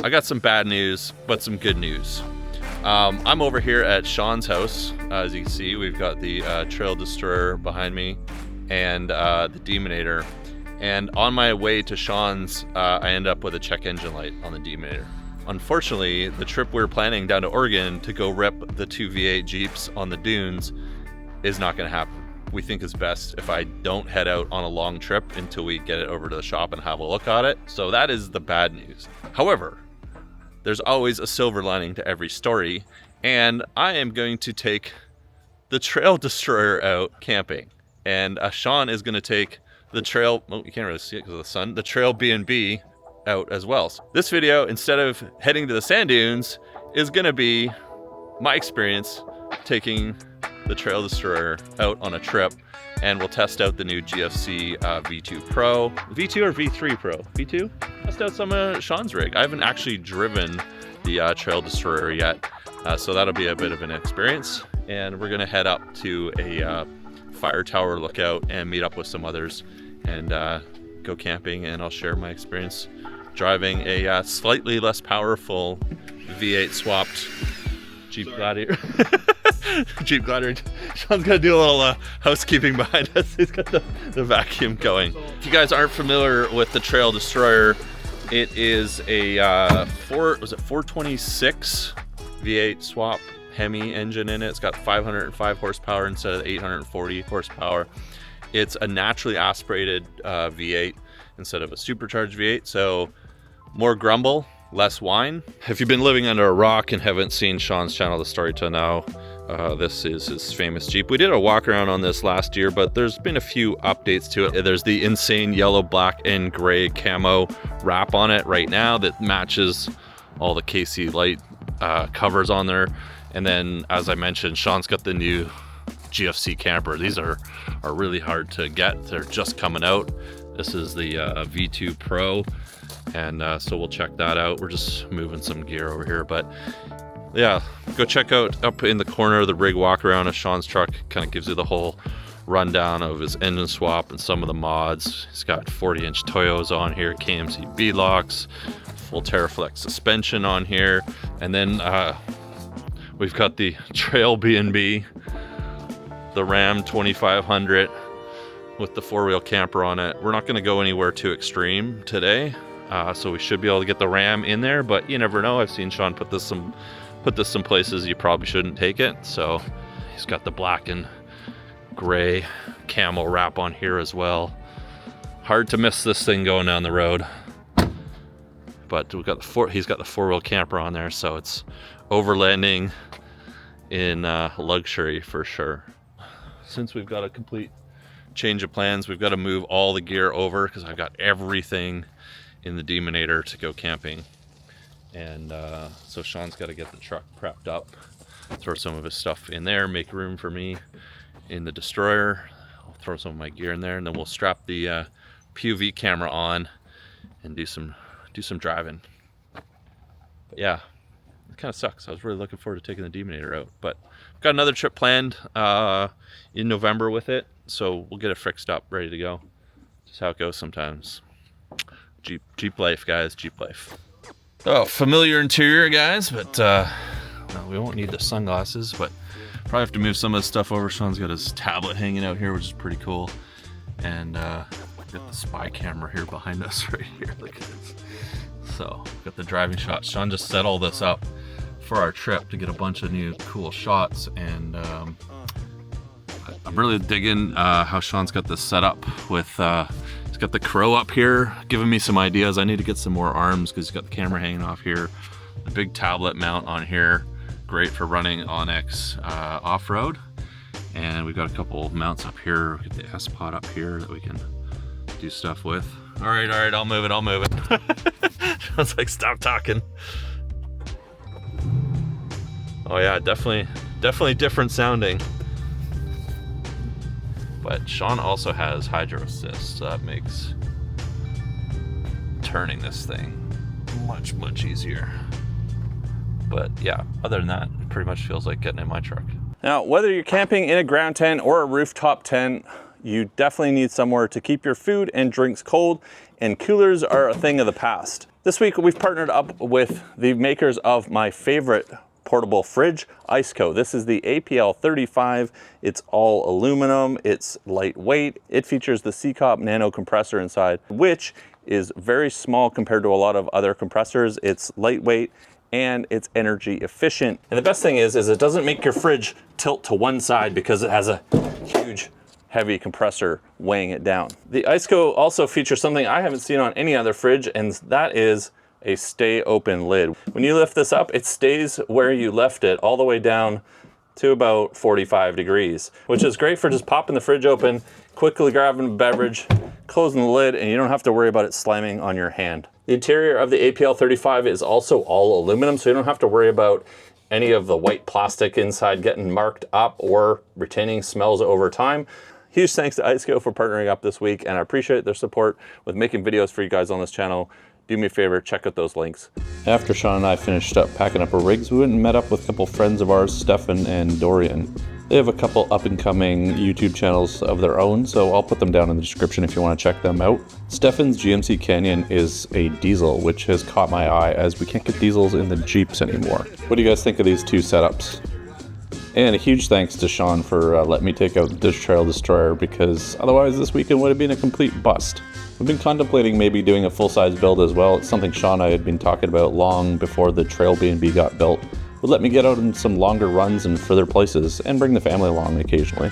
I got some bad news, but some good news. I'm over here at Sean's house. As you can see, we've got the Trail Destroyer behind me and the Demonator. And on my way to Sean's, I end up with a check engine light on the Demonator. Unfortunately, the trip we were planning down to Oregon to go rip the 2 V8 Jeeps on the dunes is not going to happen. We think it's best if I don't head out on a long trip until we get it over to the shop and have a look at it. So that is the bad news. However, there's always a silver lining to every story, and I am going to take the Trail Destroyer out camping. And Sean is going to take the Trail, oh, you can't really see it because of the sun, the Trail B&B out as well. So this video, instead of heading to the sand dunes, is going to be my experience taking the Trail Destroyer out on a trip, and we'll test out the new GFC V2 Pro. V2 or V3 Pro? V2? Test out some of Sean's rig. I haven't actually driven the Trail Destroyer yet, so that'll be a bit of an experience. And we're gonna head up to a fire tower lookout and meet up with some others and go camping, and I'll share my experience driving a slightly less powerful V8 swapped Jeep Gladiator. Jeep Gladiator. Sean's gonna do a little housekeeping behind us. He's got the vacuum going. If you guys aren't familiar with the Trail Destroyer, it is a 426 V8 swap Hemi engine in it. It's got 505 horsepower instead of 840 horsepower. It's a naturally aspirated V8 instead of a supercharged V8, so more grumble, less whine. If you've been living under a rock and haven't seen Sean's channel, The Story to Now, this is his famous Jeep. We did a walk around on this last year, but there's been a few updates to it. There's the insane yellow, black, and gray camo wrap on it right now that matches all the KC light covers on there. And then, as I mentioned, Sean's got the new GFC camper. These are really hard to get. They're just coming out. This is the V2 Pro, and so we'll check that out. We're just moving some gear over here, but yeah, go check out up in the corner of the rig walk around of Sean's truck. Kind of gives you the whole rundown of his engine swap and some of the mods. He's got 40-inch Toyos on here, KMC beadlocks, full Terraflex suspension on here, and then we've got the Trail B&B, the Ram 2500 with the 4-wheel camper on it. We're not going to go anywhere too extreme today, so we should be able to get the Ram in there, but you never know. I've seen Sean put this some places you probably shouldn't take it. So he's got the black and gray camo wrap on here as well. Hard to miss this thing going down the road. But we've got he's got the 4-wheel camper on there, so it's overlanding in luxury for sure. Since we've got a complete change of plans, we've got to move all the gear over because I've got everything in the Demonator to go camping. And so Sean's got to get the truck prepped up, throw some of his stuff in there, make room for me in the Destroyer. I'll throw some of my gear in there, and then we'll strap the POV camera on and do some driving. But yeah, it kind of sucks. I was really looking forward to taking the Demonator out, but I've got another trip planned in November with it, so we'll get it fixed up, ready to go. Just how it goes sometimes. Jeep life, guys. Jeep life. Oh, familiar interior, guys, but we won't need the sunglasses, but probably have to move some of this stuff over. Sean's got his tablet hanging out here, which is pretty cool, and we've got the spy camera here behind us right here. Look at this. So we've got the driving shots. Sean just set all this up for our trip to get a bunch of new cool shots, and I'm really digging how Sean's got this set up with he's got the crow up here giving me some ideas. I need to get some more arms because he's got the camera hanging off here, the big tablet mount on here, great for running Onyx off-road, and we've got a couple mounts up here. We've got the S-Pod up here that we can do stuff with. All right, I'll move it. Sean's like, stop talking. Oh yeah, definitely different sounding. But Sean also has hydro assist, so that makes turning this thing much easier. But yeah, other than that, it pretty much feels like getting in my truck. Now, whether you're camping in a ground tent or a rooftop tent, you definitely need somewhere to keep your food and drinks cold, and coolers are a thing of the past. This week we've partnered up with the makers of my favorite portable fridge, Iceco. This is the APL 35. It's all aluminum, it's lightweight. It features the C-Cop nano compressor inside, which is very small compared to a lot of other compressors. It's lightweight and it's energy efficient. And the best thing is it doesn't make your fridge tilt to one side because it has a huge heavy compressor weighing it down. The Iceco also features something I haven't seen on any other fridge, and that is a stay open lid. When you lift this up, it stays where you left it all the way down to about 45 degrees, which is great for just popping the fridge open, quickly grabbing a beverage, closing the lid, and you don't have to worry about it slamming on your hand. The interior of the APL 35 is also all aluminum, so you don't have to worry about any of the white plastic inside getting marked up or retaining smells over time. Huge thanks to Iceco for partnering up this week, and I appreciate their support with making videos for you guys on this channel. Do me a favor, check out those links. After Sean and I finished up packing up our rigs, we went and met up with a couple friends of ours, Stefan and Dorian. They have a couple up-and-coming YouTube channels of their own, so I'll put them down in the description if you want to check them out. Stefan's GMC Canyon is a diesel, which has caught my eye as we can't get diesels in the Jeeps anymore. What do you guys think of these two setups? And a huge thanks to Sean for letting me take out the Trail Destroyer, because otherwise this weekend would have been a complete bust. We've been contemplating maybe doing a full-size build as well. It's something Sean and I had been talking about long before the Trail B&B got built. Would let me get out in some longer runs and further places and bring the family along occasionally.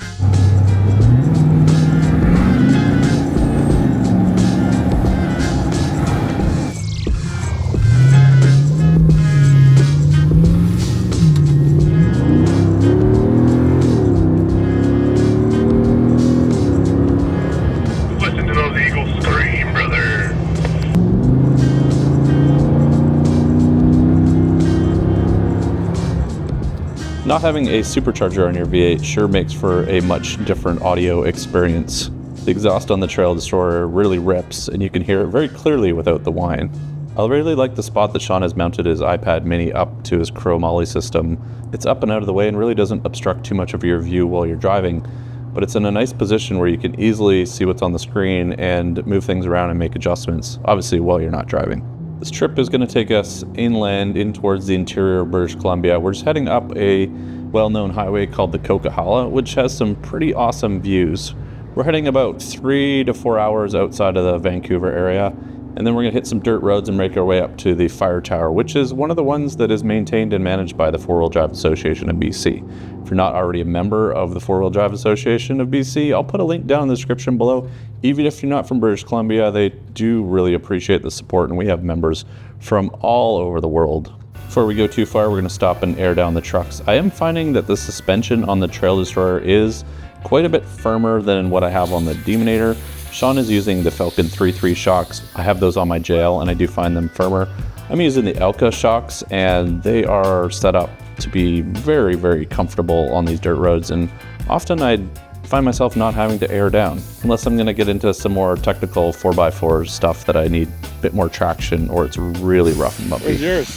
Not having a supercharger on your V8 sure makes for a much different audio experience. The exhaust on the Trail Destroyer really rips, and you can hear it very clearly without the whine. I really like the spot that Sean has mounted his iPad mini up to his chromoly system. It's up and out of the way and really doesn't obstruct too much of your view while you're driving, but it's in a nice position where you can easily see what's on the screen and move things around and make adjustments, obviously while you're not driving. This trip is going to take us inland in towards the interior of British Columbia. We're just heading up a well-known highway called the Coquihalla, which has some pretty awesome views. We're heading about 3 to 4 hours outside of the Vancouver area, and then we're going to hit some dirt roads and make our way up to the Fire Tower, which is one of the ones that is maintained and managed by the Four-Wheel Drive Association of BC. If you're not already a member of the Four-Wheel Drive Association of BC, I'll put a link down in the description below. Even if you're not from British Columbia, they do really appreciate the support, and we have members from all over the world. Before we go too far, we're going to stop and air down the trucks. I am finding that the suspension on the Trail Destroyer is quite a bit firmer than what I have on the Demonator. Sean is using the Falcon 3.3 shocks. I have those on my JL, and I do find them firmer. I'm using the Elka shocks, and they are set up to be very, very comfortable on these dirt roads, and often I find myself not having to air down, unless I'm going to get into some more technical 4x4 stuff that I need a bit more traction or it's really rough and bumpy. Where's yours?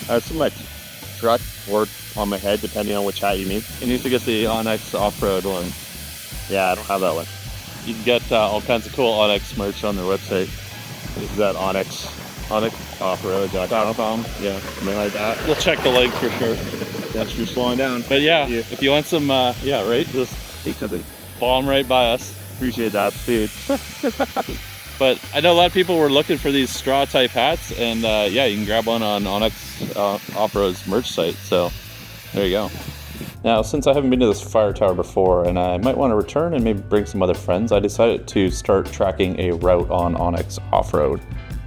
It's in my truck or on my head, depending on which hat you mean. You need to get the Onyx off-road one. Yeah, I don't have that one. You can get all kinds of cool Onyx merch on their website. Is that Onyx offroad.com? Yeah, something like that. We'll check the link for sure. Yes, you're slowing down. But yeah, if you want some, yeah, right, just take something. Follow them right by us. Appreciate that, dude. But I know a lot of people were looking for these straw type hats, and yeah, you can grab one on Onyx Off-Road's merch site, so there you go. Now, since I haven't been to this Fire Tower before, and I might want to return and maybe bring some other friends, I decided to start tracking a route on Onyx Off-Road.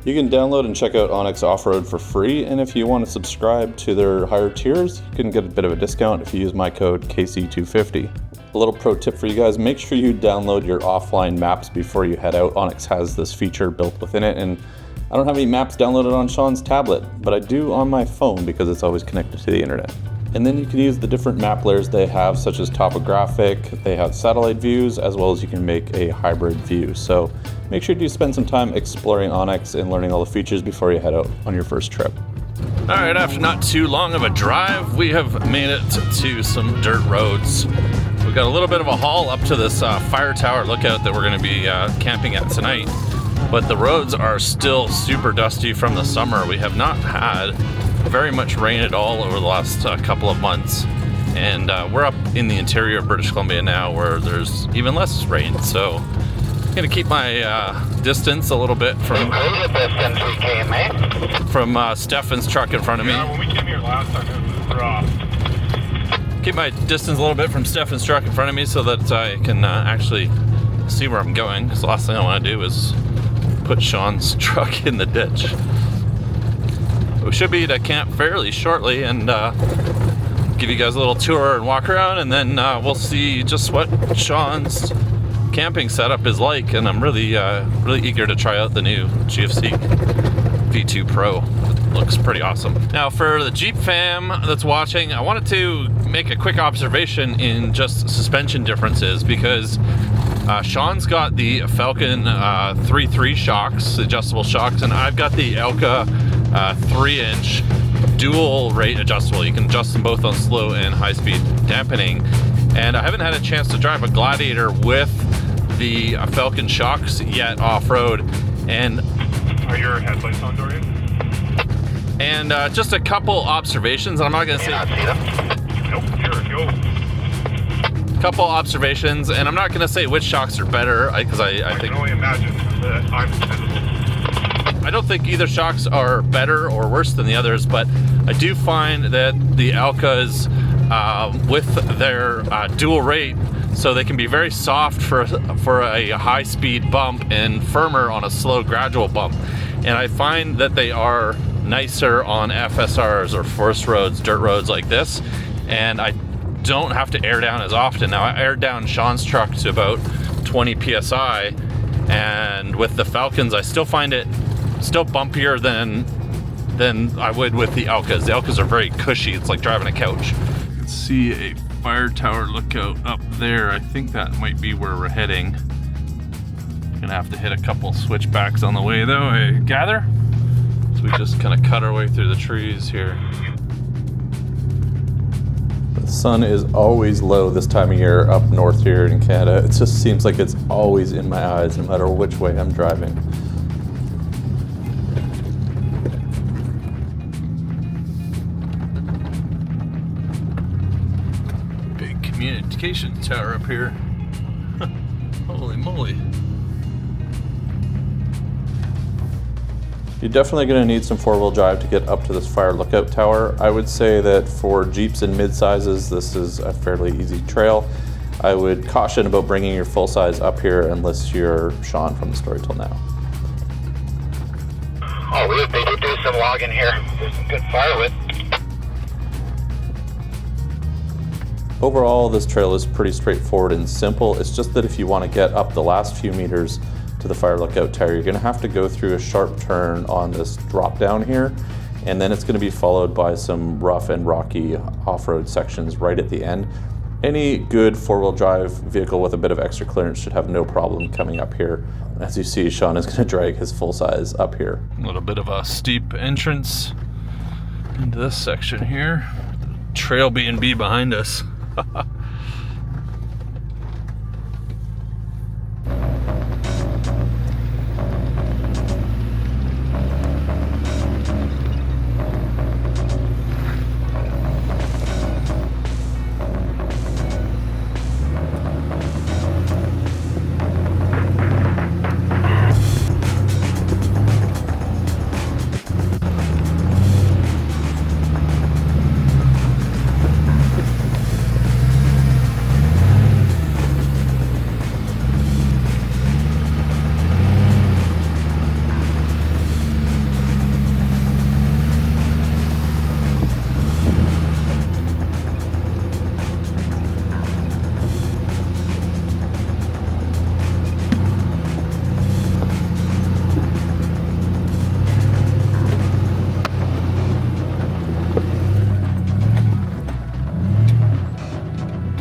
You can download and check out Onyx Off-Road for free, and if you want to subscribe to their higher tiers, you can get a bit of a discount if you use my code KC250. A little pro tip for you guys, make sure you download your offline maps before you head out. Onyx has this feature built within it, and I don't have any maps downloaded on Sean's tablet, but I do on my phone because it's always connected to the internet. And then you can use the different map layers they have, such as topographic, they have satellite views, as well as you can make a hybrid view. So make sure you spend some time exploring Onyx and learning all the features before you head out on your first trip. All right, after not too long of a drive, we have made it to some dirt roads. We've got a little bit of a haul up to this fire tower lookout that we're going to be camping at tonight, but the roads are still super dusty from the summer. We have not had very much rain at all over the last couple of months, and we're up in the interior of British Columbia now where there's even less rain, so I'm going to keep my distance a little bit from Stefan's truck in front of me. Yeah, when we came here last time it was rough. Keep my distance a little bit from Stefan's truck in front of me so that I can actually see where I'm going, because the last thing I want to do is put Sean's truck in the ditch. We should be at camp fairly shortly and give you guys a little tour and walk around, and then we'll see just what Sean's camping setup is like, and I'm really eager to try out the new GFC V2 Pro. It looks pretty awesome. Now for the Jeep fam that's watching, I wanted to make a quick observation in just suspension differences, because Sean's got the Falcon 3.3 shocks, adjustable shocks, and I've got the Elka 3-inch dual rate adjustable. You can adjust them both on slow and high speed dampening, and I haven't had a chance to drive a Gladiator with the Falcon shocks yet off-road. And are your headlights on, Dorian? And just a couple observations, and I'm not going to say... Nope, here, go. Couple observations, and I'm not going to say which shocks are better, because I think... I can only imagine that I'm invisible. I don't think either shocks are better or worse than the others, but I do find that the Alcas, with their dual rate, so they can be very soft for a high-speed bump and firmer on a slow, gradual bump. And I find that they are nicer on FSRs or forest roads, dirt roads like this, and I don't have to air down as often. Now, I aired down Sean's truck to about 20 PSI, and with the Falcons, I still find it still bumpier than I would with the Elkas. The Elkas are very cushy. It's like driving a couch. You can see a fire tower lookout up there. I think that might be where we're heading. Gonna have to hit a couple switchbacks on the way though, I gather. So we just kind of cut our way through the trees here. The sun is always low this time of year up north here in Canada. It just seems like it's always in my eyes no matter which way I'm driving. Big communications tower up here. Holy moly. You're definitely going to need some four-wheel drive to get up to this fire lookout tower. I would say that for Jeeps and mid-sizes, this is a fairly easy trail. I would caution about bringing your full size up here unless you're Sean from the Story Till Now. Oh, they did do some logging here. There's some good firewood. Overall, this trail is pretty straightforward and simple. It's just that if you want to get up the last few meters to the fire lookout tower, you're going to have to go through a sharp turn on this drop down here, and then it's going to be followed by some rough and rocky off-road sections right at the end. Any good four-wheel drive vehicle with a bit of extra clearance should have no problem coming up here. As you see, Sean is going to drag his full size up here. A little bit of a steep entrance into this section here. Trail B&B behind us.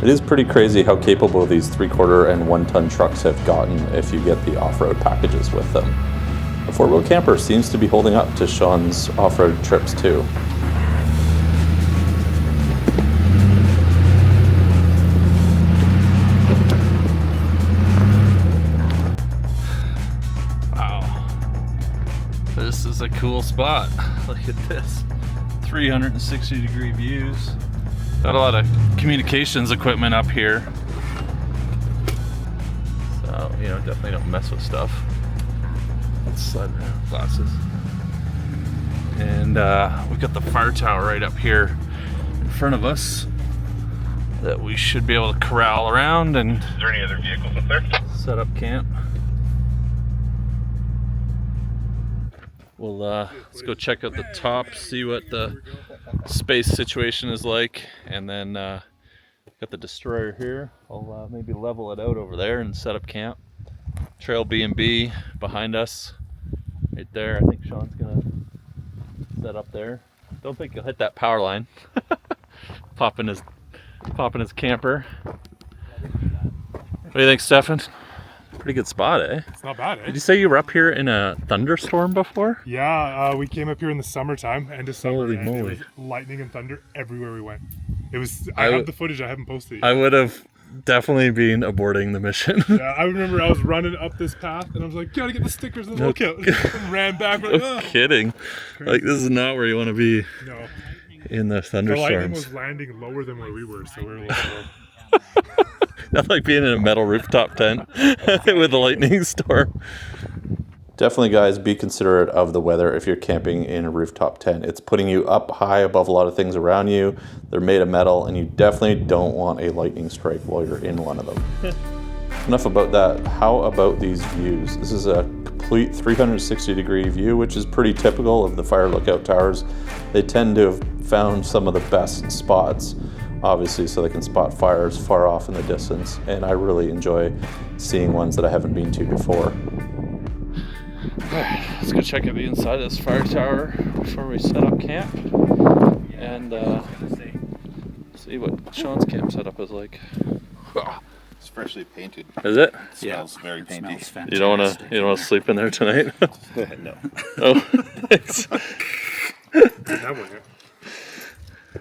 It is pretty crazy how capable these 3/4 and 1 ton trucks have gotten if you get the off-road packages with them. The 4-wheel camper seems to be holding up to Sean's off-road trips too. This is a cool spot. Look at this. 360-degree views. Got a lot of communications equipment up here. So, you know, definitely don't mess with stuff. Let's slide around. Glasses. And we've got the fire tower right up here in front of us that we should be able to corral around and Is there any other vehicles up there? set up camp. We'll let's go check out the top, see what the space situation is like, and then got the destroyer here. I'll maybe level it out over there and set up camp. Trail B&B behind us, right there. I think Sean's gonna set up there. Don't think he'll hit that power line. popping his camper. What do you think, Stefan? Pretty good spot, eh? It's not bad, eh? Did you say you were up here in a thunderstorm before? Yeah, we came up here in the summertime, end of summer, Holy and moly. it was lightning and thunder everywhere we went. It was. I have the footage. I haven't posted it yet. I would have definitely been aborting the mission. Yeah, I remember I was running up this path, and I was like, "Gotta get the stickers and look out!" And ran back. Like, No oh. kidding. Like, this is not where you want to be No, in the the lightning thunderstorms. was landing lower than where we were, so we were a little slow. That's like being in a metal rooftop tent with a lightning storm. Definitely, guys, be considerate of the weather if you're camping in a rooftop tent. It's putting you up high above a lot of things around you. They're made of metal, and you definitely don't want a lightning strike while you're in one of them. Enough about that. How about these views? This is a complete 360-degree view, which is pretty typical of the fire lookout towers. They tend to have found some of the best spots, obviously, so they can spot fires far off in the distance. And I really enjoy seeing ones that I haven't been to before. Let's go check out the inside of this fire tower before we set up camp. And see what Sean's camp setup is like. It's freshly painted. Is it? Smells very painty. You don't wanna sleep in there tonight? No. Oh, thanks. That one, yeah.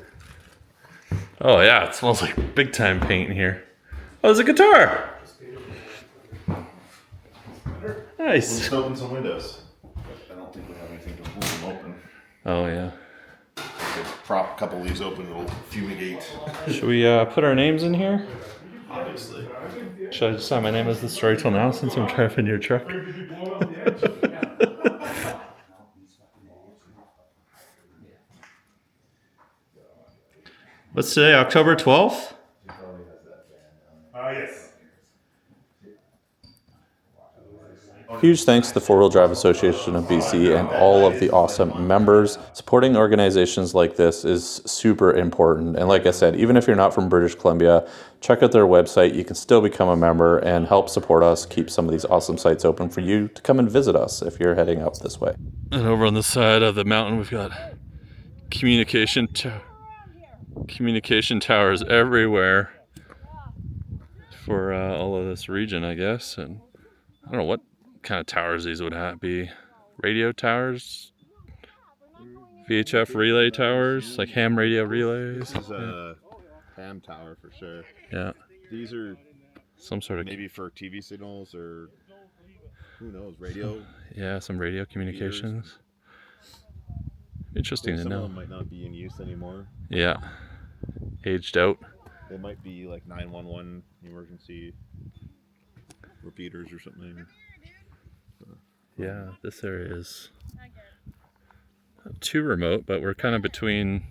Oh yeah, it smells like big time paint in here. Oh, there's a guitar. Nice. Let's open some windows. I don't think we have anything to hold them open. Oh yeah. Prop a couple of these open, it'll fumigate. Should we put our names in here? Obviously. Should I just sign my name as the story till now since I'm driving your truck? What's today, October 12th? Yes. Huge thanks to the Four Wheel Drive Association of BC and all of the awesome members. Supporting organizations like this is super important. And like I said, even if you're not from British Columbia, check out their website. You can still become a member and help support us, keep some of these awesome sites open for you to come and visit us if you're heading up this way. And over on the side of the mountain, we've got communication towers everywhere for all of this region, I guess. And I don't know what kind of towers these would be. Radio towers, VHF relay towers, like ham radio relays. This is a ham tower for sure. Yeah, These are some sort of maybe for TV signals or who knows, radio. yeah, some radio communications. Interesting to Some of know. them might not be in use anymore. Yeah, aged out. They might be like 911 emergency repeaters or something. Yeah, this area is not too remote, but we're kind of between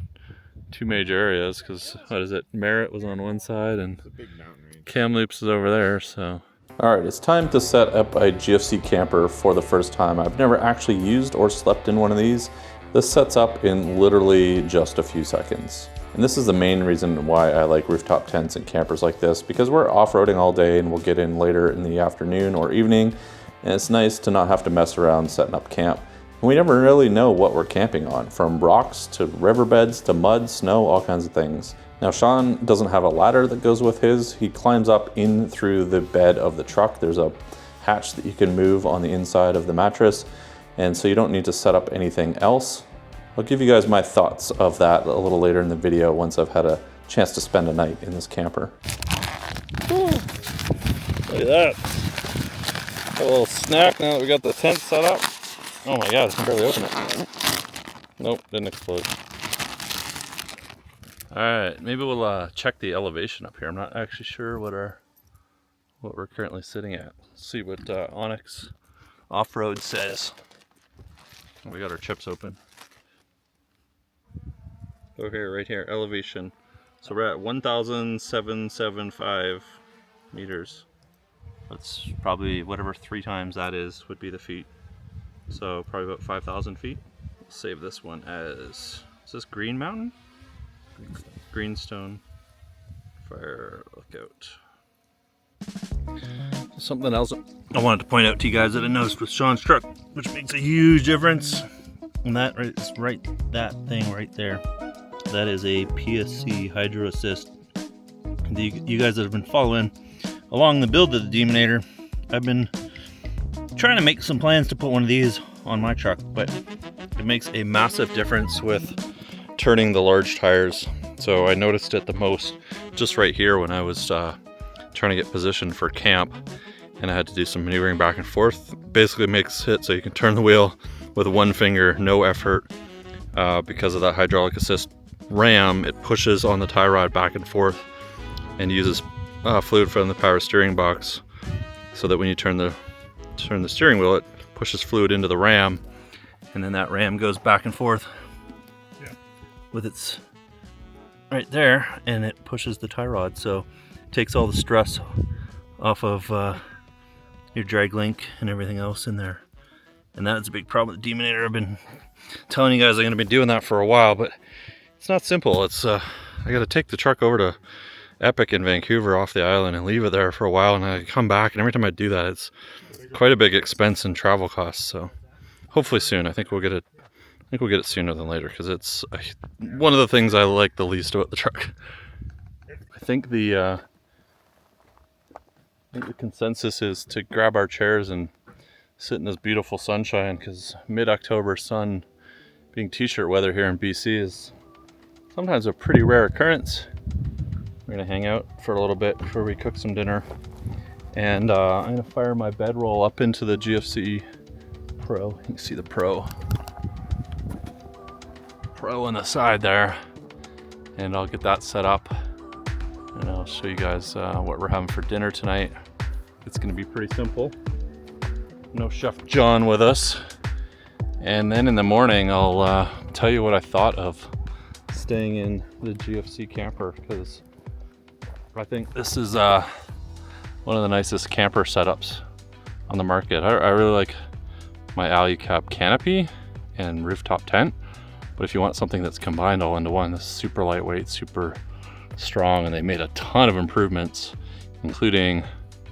two major areas because, what is it, Merritt was on one side and It's a big mountain range. Kamloops is over there, so. All right, it's time to set up a GFC camper for the first time. I've never actually used or slept in one of these. This sets up in literally just a few seconds. And this is the main reason why I like rooftop tents and campers like this, because we're off-roading all day and we'll get in later in the afternoon or evening. And it's nice to not have to mess around setting up camp. And we never really know what we're camping on, from rocks to riverbeds to mud, snow, all kinds of things. Now Sean doesn't have a ladder that goes with his. He climbs up in through the bed of the truck. There's a hatch that you can move on the inside of the mattress. And so you don't need to set up anything else. I'll give you guys my thoughts of that a little later in the video once I've had a chance to spend a night in this camper. Look at that. A little snack now that we got the tent set up. Oh my god, I can barely open it. Nope, didn't explode. Alright, maybe we'll check the elevation up here. I'm not actually sure what we're currently sitting at. Let's see what Onyx Off-Road says. We got our chips open. Oh, here, right here, elevation. So we're at 1,775 meters. That's probably whatever 3 times that is would be the feet. So probably about 5,000 feet. Let's save this one as, is this Green Mountain? Greenstone. Fire lookout. Something else I wanted to point out to you guys that I noticed with Sean's truck, which makes a huge difference. And that is that thing right there. That is a PSC Hydro Assist. You guys that have been following along the build of the Demonator, I've been trying to make some plans to put one of these on my truck, but it makes a massive difference with turning the large tires. So I noticed it the most just right here when I was trying to get positioned for camp, and I had to do some maneuvering back and forth. Basically makes it so you can turn the wheel with one finger, no effort. Because of that hydraulic assist ram, it pushes on the tie rod back and forth and uses fluid from the power steering box, so that when you turn the steering wheel, it pushes fluid into the ram, and then that ram goes back and forth with its right there, and it pushes the tie rod, so it takes all the stress off of your drag link and everything else in there. And that's a big problem with the Demonator. I've been telling you guys I'm going to be doing that for a while, but it's not simple. It's I got to take the truck over to Epic in Vancouver off the island and leave it there for a while, and I come back, and every time I do that, it's quite a big expense and travel costs. So hopefully soon. I think we'll get it. I think we'll get it sooner than later, because it's one of the things I like the least about the truck. I think the consensus is to grab our chairs and sit in this beautiful sunshine, because mid-October sun being t-shirt weather here in BC is sometimes a pretty rare occurrence. We're gonna hang out for a little bit before we cook some dinner, and I'm gonna fire my bedroll up into the GFC Pro. You can see the Pro on the side there, and I'll get that set up, and I'll show you guys what we're having for dinner tonight. It's gonna be pretty simple. No Chef John with us, and then in the morning I'll tell you what I thought of staying in the GFC camper, because I think this is one of the nicest camper setups on the market. I really like my AluCab canopy and rooftop tent, but if you want something that's combined all into one, this is super lightweight, super strong, and they made a ton of improvements, including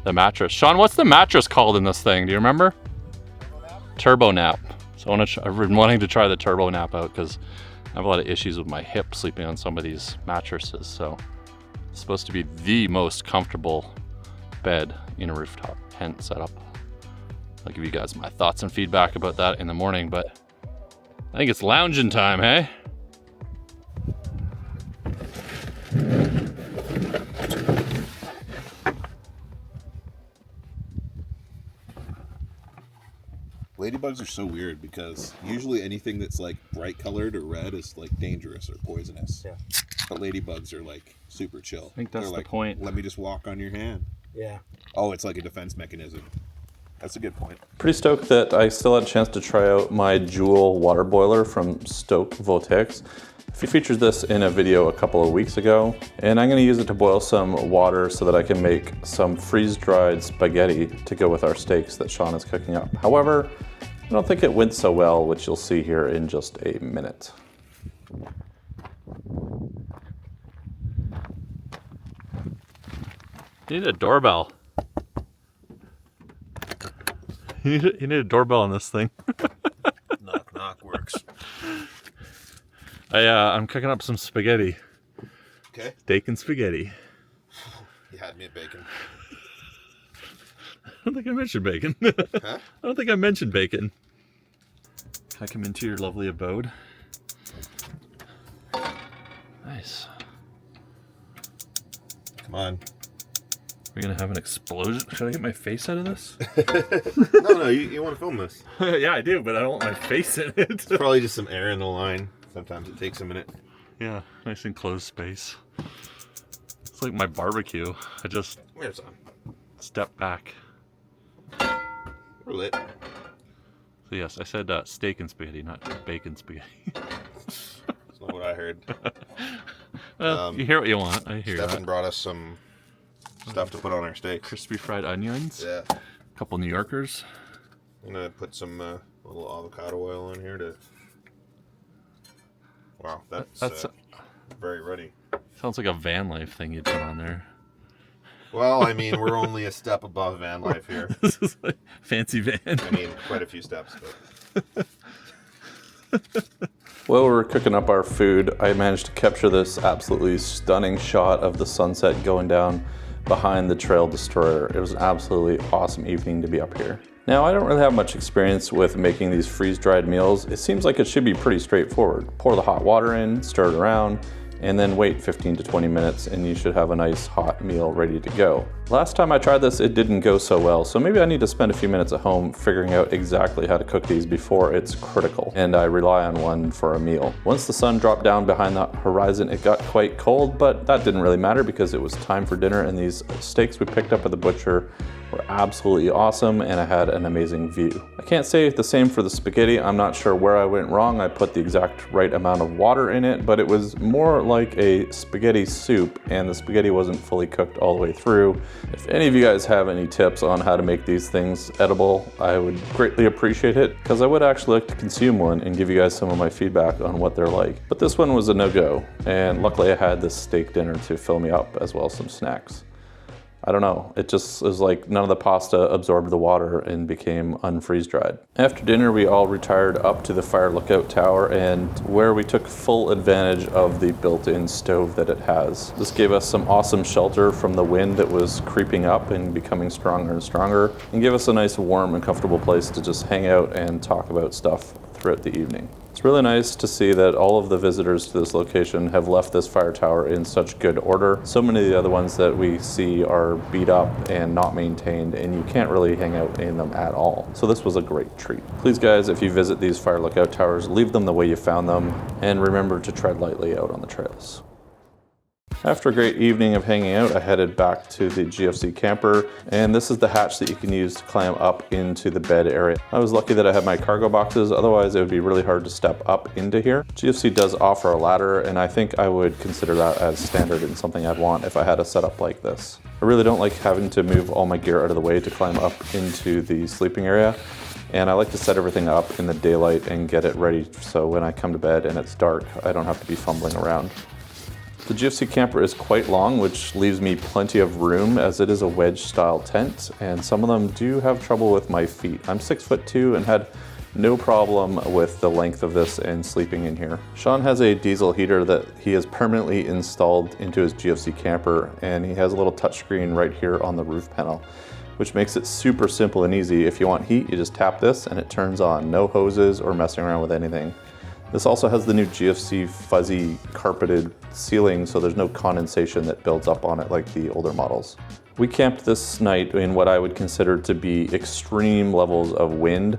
the mattress. Sean, what's the mattress called in this thing? Do you remember? Turbo Nap. So I've been wanting to try the Turbo Nap out, because I have a lot of issues with my hip sleeping on some of these mattresses. So it's supposed to be the most comfortable bed in a rooftop tent setup. I'll give you guys my thoughts and feedback about that in the morning, but I think it's lounging time, hey? Ladybugs are so weird, because usually anything that's like bright colored or red is like dangerous or poisonous. Yeah. But ladybugs are like super chill. I think that's They're the like, point. Let me just walk on your hand. Yeah. Oh, it's like a defense mechanism. That's a good point. Pretty stoked that I still had a chance to try out my Joule water boiler from Stoke Voltaics. He featured this in a video a couple of weeks ago, and I'm gonna use it to boil some water so that I can make some freeze-dried spaghetti to go with our steaks that Sean is cooking up. However, I don't think it went so well, which you'll see here in just a minute. You need a doorbell. You need a doorbell on this thing. Knock knock works. I'm cooking up some spaghetti. Okay. Steak and spaghetti. You had me at bacon. I don't think I mentioned bacon. Huh? I don't think I mentioned bacon. Can I come into your lovely abode? Nice. Come on. We're gonna have an explosion. Should I get my face out of this? No, you want to film this. Yeah, I do, but I don't want my face in it. It's probably just some air in the line. Sometimes it takes a minute. Yeah, nice enclosed space. It's like my barbecue. I just Where's on? step back. We're lit. So yes, I said steak and spaghetti, not bacon spaghetti. That's not what I heard. Well, you hear what you want. I hear Stefan that. brought us some stuff to put on our steaks. Crispy fried onions. Yeah. A couple New Yorkers. I'm gonna put some little avocado oil on here to. Wow, that's very ready. Sounds like a van life thing you'd put on there. Well, I mean, we're only a step above van life here. This is like fancy van. I mean, quite a few steps, but. While we were cooking up our food, I managed to capture this absolutely stunning shot of the sunset going down behind the Trail Destroyer. It was an absolutely awesome evening to be up here. Now, I don't really have much experience with making these freeze-dried meals. It seems like it should be pretty straightforward. Pour the hot water in, stir it around, and then wait 15 to 20 minutes and you should have a nice hot meal ready to go. Last time I tried this, it didn't go so well, so maybe I need to spend a few minutes at home figuring out exactly how to cook these before it's critical, and I rely on one for a meal. Once the sun dropped down behind the horizon, it got quite cold, but that didn't really matter because it was time for dinner, and these steaks we picked up at the butcher were absolutely awesome, and I had an amazing view. I can't say the same for the spaghetti. I'm not sure where I went wrong. I put the exact right amount of water in it, but it was more like a spaghetti soup, and the spaghetti wasn't fully cooked all the way through. If any of you guys have any tips on how to make these things edible, I would greatly appreciate it, because I would actually like to consume one and give you guys some of my feedback on what they're like. But this one was a no-go, and luckily I had this steak dinner to fill me up, as well as some snacks. I don't know, it just was like none of the pasta absorbed the water and became unfreeze dried. After dinner, we all retired up to the fire lookout tower, and where we took full advantage of the built-in stove that it has. This gave us some awesome shelter from the wind that was creeping up and becoming stronger and stronger, and gave us a nice warm and comfortable place to just hang out and talk about stuff throughout the evening. It's really nice to see that all of the visitors to this location have left this fire tower in such good order. So many of the other ones that we see are beat up and not maintained, and you can't really hang out in them at all. So this was a great treat. Please guys, if you visit these fire lookout towers, leave them the way you found them, and remember to tread lightly out on the trails. After a great evening of hanging out, I headed back to the GFC camper, and this is the hatch that you can use to climb up into the bed area. I was lucky that I had my cargo boxes, otherwise it would be really hard to step up into here. GFC does offer a ladder, and I think I would consider that as standard and something I'd want if I had a setup like this. I really don't like having to move all my gear out of the way to climb up into the sleeping area, and I like to set everything up in the daylight and get it ready so when I come to bed and it's dark, I don't have to be fumbling around. The GFC camper is quite long, which leaves me plenty of room as it is a wedge style tent, and some of them do have trouble with my feet. I'm 6'2" and had no problem with the length of this and sleeping in here. Sean has a diesel heater that he has permanently installed into his GFC camper, and he has a little touchscreen right here on the roof panel, which makes it super simple and easy. If you want heat, you just tap this and it turns on. No hoses or messing around with anything. This also has the new GFC fuzzy carpeted ceiling, so there's no condensation that builds up on it like the older models. We camped this night in what I would consider to be extreme levels of wind.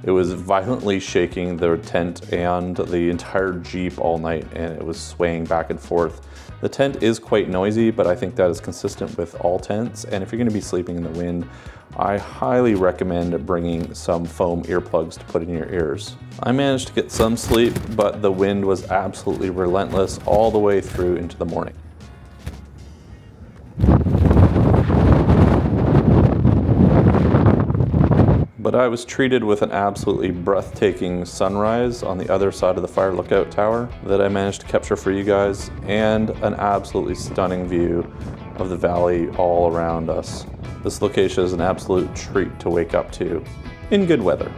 It was violently shaking the tent and the entire Jeep all night, and it was swaying back and forth. The tent is quite noisy, but I think that is consistent with all tents, and if you're going to be sleeping in the wind, I highly recommend bringing some foam earplugs to put in your ears. I managed to get some sleep, but the wind was absolutely relentless all the way through into the morning. But I was treated with an absolutely breathtaking sunrise on the other side of the fire lookout tower that I managed to capture for you guys, and an absolutely stunning view of the valley all around us. This location is an absolute treat to wake up to in good weather.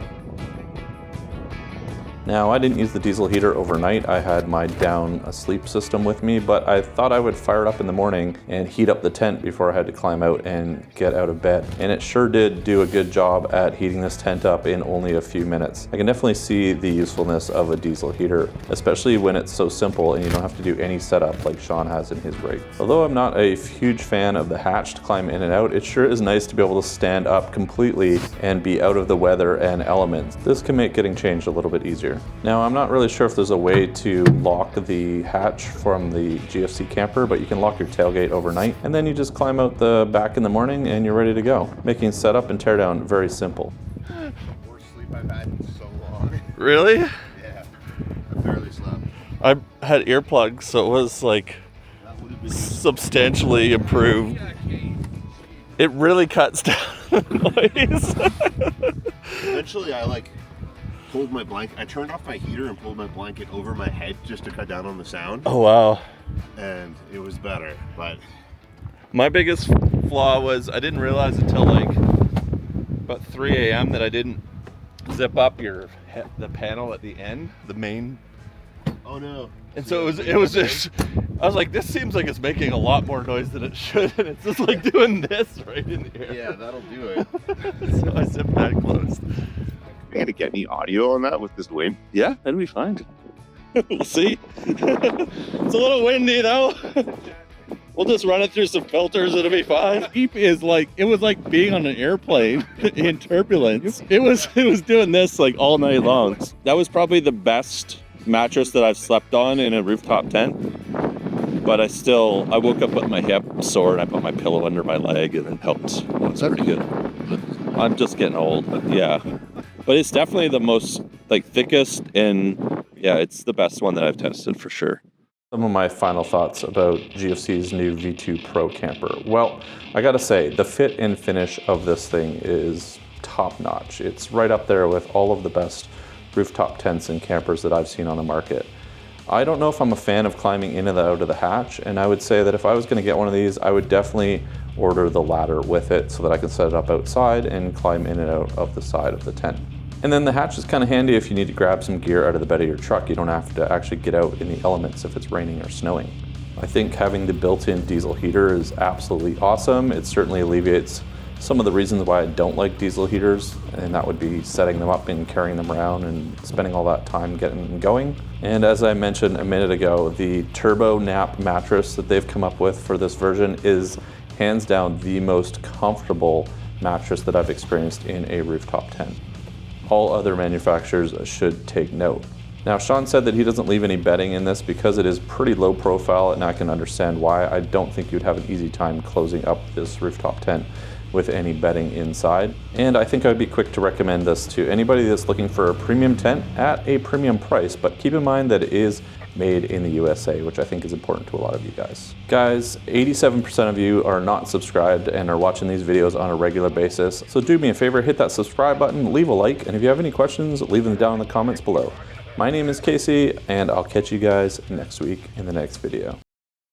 Now, I didn't use the diesel heater overnight. I had my down asleep system with me, but I thought I would fire it up in the morning and heat up the tent before I had to climb out and get out of bed. And it sure did do a good job at heating this tent up in only a few minutes. I can definitely see the usefulness of a diesel heater, especially when it's so simple and you don't have to do any setup like Sean has in his rig. Although I'm not a huge fan of the hatch to climb in and out, it sure is nice to be able to stand up completely and be out of the weather and elements. This can make getting changed a little bit easier. Now, I'm not really sure if there's a way to lock the hatch from the GFC camper, but you can lock your tailgate overnight and then you just climb out the back in the morning and you're ready to go. Making setup and teardown very simple. Worst sleep I've had in so long. Really? Yeah, I barely slept. I had earplugs, so it was like substantially improved. It really cuts down the noise. Eventually, I pulled my blanket. I turned off my heater and pulled my blanket over my head just to cut down on the sound. Oh wow. And it was better, but My biggest flaw was I didn't realize until like about 3 a.m. that I didn't zip up the panel at the end, the main. oh no. And so it was just, I was like, this seems like it's making a lot more noise than it should, and it's just like doing this right in the air. Yeah, that'll do it. So I zipped that closed. Are you gonna get any audio on that with this wind? Yeah, that'd be fine. We'll see. It's a little windy though. We'll just run it through some filters, it'll be fine. Sleep is like, it was like being on an airplane in turbulence. It was doing this like all night long. That was probably the best mattress that I've slept on in a rooftop tent. But I woke up with my hip sore and I put my pillow under my leg and it helped. It was pretty good. I'm just getting old, but yeah. But it's definitely the most thickest, and yeah, it's the best one that I've tested for sure. Some of my final thoughts about GFC's new V2 Pro camper. Well, I gotta say, the fit and finish of this thing is top notch. It's right up there with all of the best rooftop tents and campers that I've seen on the market. I don't know if I'm a fan of climbing in and out of the hatch, and I would say that if I was gonna get one of these, I would definitely order the ladder with it so that I can set it up outside and climb in and out of the side of the tent. And then the hatch is kind of handy if you need to grab some gear out of the bed of your truck. You don't have to actually get out in the elements if it's raining or snowing. I think having the built-in diesel heater is absolutely awesome. It certainly alleviates some of the reasons why I don't like diesel heaters, and that would be setting them up and carrying them around and spending all that time getting them going. And as I mentioned a minute ago, the Turbo Nap mattress that they've come up with for this version is hands down the most comfortable mattress that I've experienced in a rooftop tent. All other manufacturers should take note. Now, Sean said that he doesn't leave any bedding in this because it is pretty low profile, and I can understand why. I don't think you'd have an easy time closing up this rooftop tent with any bedding inside. And I think I'd be quick to recommend this to anybody that's looking for a premium tent at a premium price, but keep in mind that it is made in the USA, which I think is important to a lot of you guys. Guys, 87% of you are not subscribed and are watching these videos on a regular basis. So do me a favor, hit that subscribe button, leave a like, and if you have any questions, leave them down in the comments below. My name is Casey, and I'll catch you guys next week in the next video.